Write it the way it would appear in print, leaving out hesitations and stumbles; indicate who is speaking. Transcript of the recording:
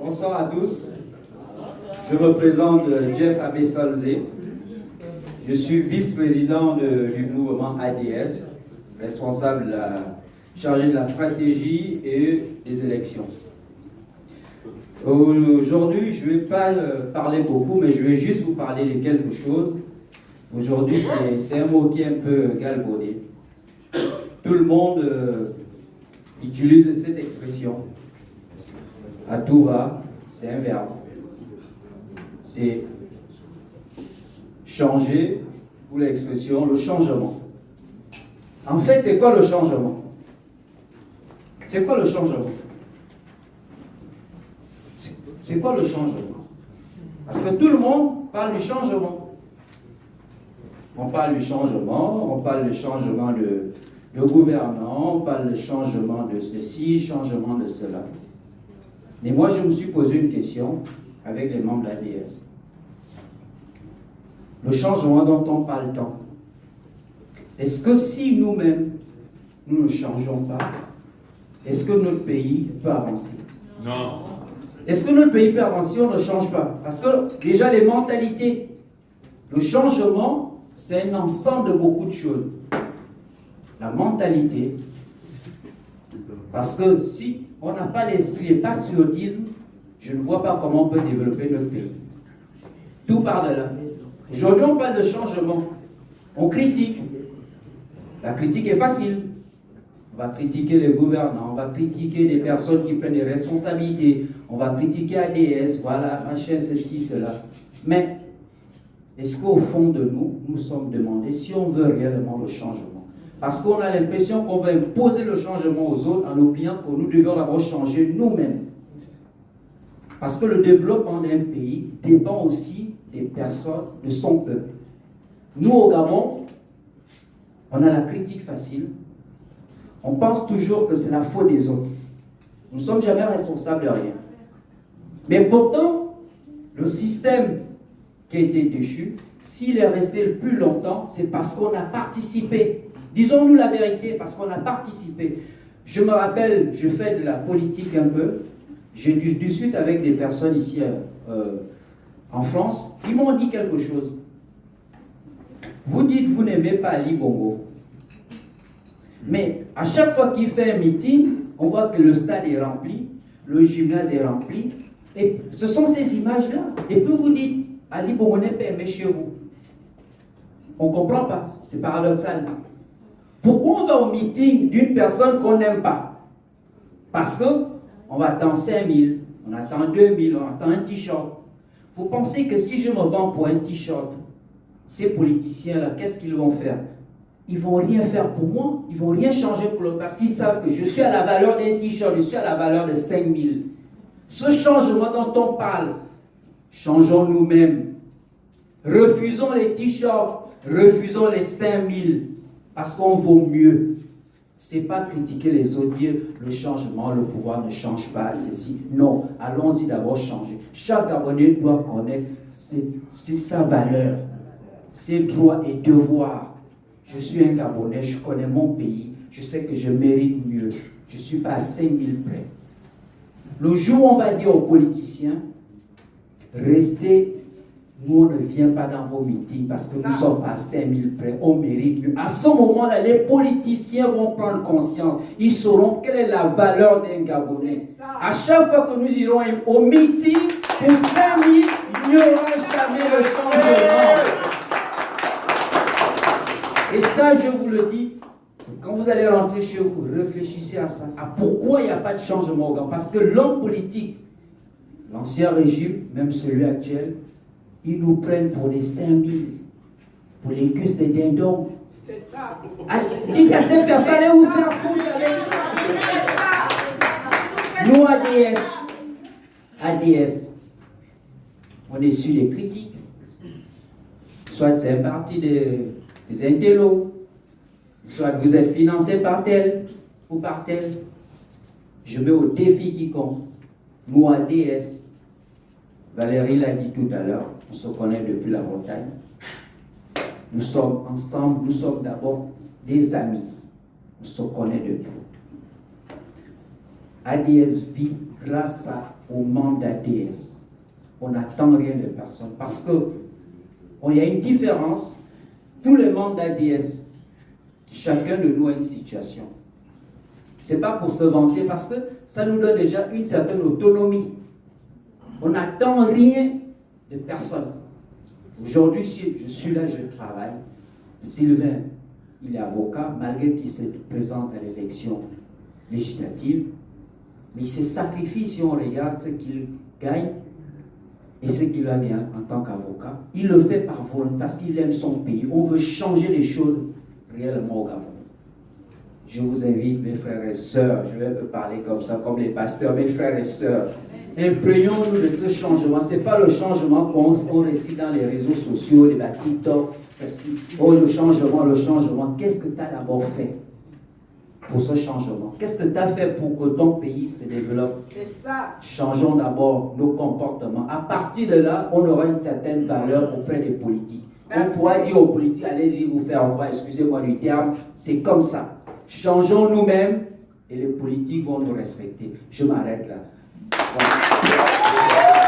Speaker 1: Bonsoir à tous. Je représente Jeff Abesanze. Je suis vice-président du mouvement ADS, responsable chargé de la stratégie et des élections. Aujourd'hui, je ne vais pas parler beaucoup, mais je vais juste vous parler de quelque chose. Aujourd'hui, c'est un mot qui est un peu galvaudé. Tout le monde utilise cette expression. À tout va, c'est un verbe. C'est changer, ou l'expression, le changement. En fait, c'est quoi le changement? C'est quoi le changement? C'est quoi le changement? Parce que tout le monde parle du changement. On parle du changement, on parle du changement de gouvernant, on parle du changement de ceci, changement de cela. Et moi, je me suis posé une question avec les membres de l'ADS. Le changement dont on parle tant, est-ce que si nous-mêmes, nous ne changeons pas, est-ce que notre pays peut avancer?
Speaker 2: Non.
Speaker 1: Est-ce que notre pays peut avancer si on ne change pas? Parce que déjà, les mentalités, le changement, c'est un ensemble de beaucoup de choses. La mentalité, parce que si on n'a pas l'esprit et patriotisme, je ne vois pas comment on peut développer notre pays. Tout part de là. Aujourd'hui, on parle de changement. On critique. La critique est facile. On va critiquer les gouvernants, on va critiquer des personnes qui prennent des responsabilités, on va critiquer ADS, voilà, machin, ceci, cela. Mais, est-ce qu'au fond de nous, nous sommes demandés si on veut réellement le changement? Parce qu'on a l'impression qu'on va imposer le changement aux autres en oubliant que nous devons d'abord changer nous-mêmes. Parce que le développement d'un pays dépend aussi des personnes, de son peuple. Nous, au Gabon, on a la critique facile. On pense toujours que c'est la faute des autres. Nous ne sommes jamais responsables de rien. Mais pourtant, le système qui a été déchu, s'il est resté le plus longtemps, c'est parce qu'on a participé. Disons-nous la vérité, parce qu'on a participé. Je me rappelle, je fais de la politique un peu. J'ai discuté avec des personnes ici en France. Ils m'ont dit quelque chose. Vous dites vous n'aimez pas Ali Bongo. Mais à chaque fois qu'il fait un meeting, on voit que le stade est rempli, le gymnase est rempli. Et ce sont ces images-là. Et puis vous dites, Ali Bongo n'est pas aimé chez vous. On ne comprend pas. C'est paradoxal. Pourquoi on va au meeting d'une personne qu'on n'aime pas? Parce qu'on va attendre 5 000, on attend 2 000, on attend un t-shirt. Vous pensez que si je me vends pour un t-shirt, ces politiciens-là, qu'est-ce qu'ils vont faire? Ils ne vont rien faire pour moi, ils ne vont rien changer pour eux, parce qu'ils savent que je suis à la valeur d'un t-shirt, je suis à la valeur de 5 000. Ce changement dont on parle, changeons nous-mêmes. Refusons les t-shirts, refusons les 5 000, parce qu'on vaut mieux. Ce n'est pas critiquer les autres, dire le changement, le pouvoir ne change pas, ceci. Non, allons-y d'abord changer. Chaque Gabonais doit connaître sa valeur, ses droits et devoirs. Je suis un Gabonais, je connais mon pays, je sais que je mérite mieux. Je ne suis pas à 5 000 près. Le jour où on va dire aux politiciens, restez, nous on ne vient pas dans vos meetings parce que nous ne sommes pas à 5 000 près, on mérite mieux. À ce moment-là, les politiciens vont prendre conscience. Ils sauront quelle est la valeur d'un Gabonais. À chaque fois que nous irons au meeting, pour 5 000, il n'y aura jamais de changement. Et ça, je vous le dis, quand vous allez rentrer chez vous, réfléchissez à ça. À pourquoi il n'y a pas de changement au Gabon? Parce que l'homme politique, l'ancien régime, même celui actuel, ils nous prennent pour des 5 000, pour les cuisses des dindons. C'est ça. Dites à ces personnes, allez vous faire foutre avec ça. Nous, ADS, on est sur les critiques. Soit c'est un parti des intellos, soit vous êtes financé par tel ou par tel. Je mets au défi quiconque. Nous, ADS, Valérie l'a dit tout à l'heure, on se connaît depuis la Bretagne. Nous sommes ensemble, nous sommes d'abord des amis. On se connaît depuis. ADS vit grâce à au mandat DS. On n'attend rien de personne. Parce qu'il y a une différence. Tous les mandats DS, chacun de nous a une situation. Ce n'est pas pour se vanter, parce que ça nous donne déjà une certaine autonomie. On n'attend rien de personne. Aujourd'hui, si je suis là, je travaille. Sylvain, il est avocat, malgré qu'il se présente à l'élection législative, mais il se sacrifie si on regarde ce qu'il gagne et ce qu'il a gagné en tant qu'avocat. Il le fait par volonté parce qu'il aime son pays. On veut changer les choses réellement au Gabon. Je vous invite, mes frères et sœurs, je vais me parler comme ça, comme les pasteurs, mes frères et sœurs, imprégnons-nous de ce changement. Ce n'est pas le changement qu'on récite dans les réseaux sociaux, les TikTok. Oh, le changement. Qu'est-ce que tu as d'abord fait pour ce changement? Qu'est-ce que tu as fait pour que ton pays se développe?
Speaker 2: C'est ça.
Speaker 1: Changeons d'abord nos comportements. À partir de là, on aura une certaine valeur auprès des politiques. On pourra dire aux politiques, allez-y vous faire voir, excusez-moi du terme, c'est comme ça. Changeons nous-mêmes et les politiques vont nous respecter. Je m'arrête là. Voilà.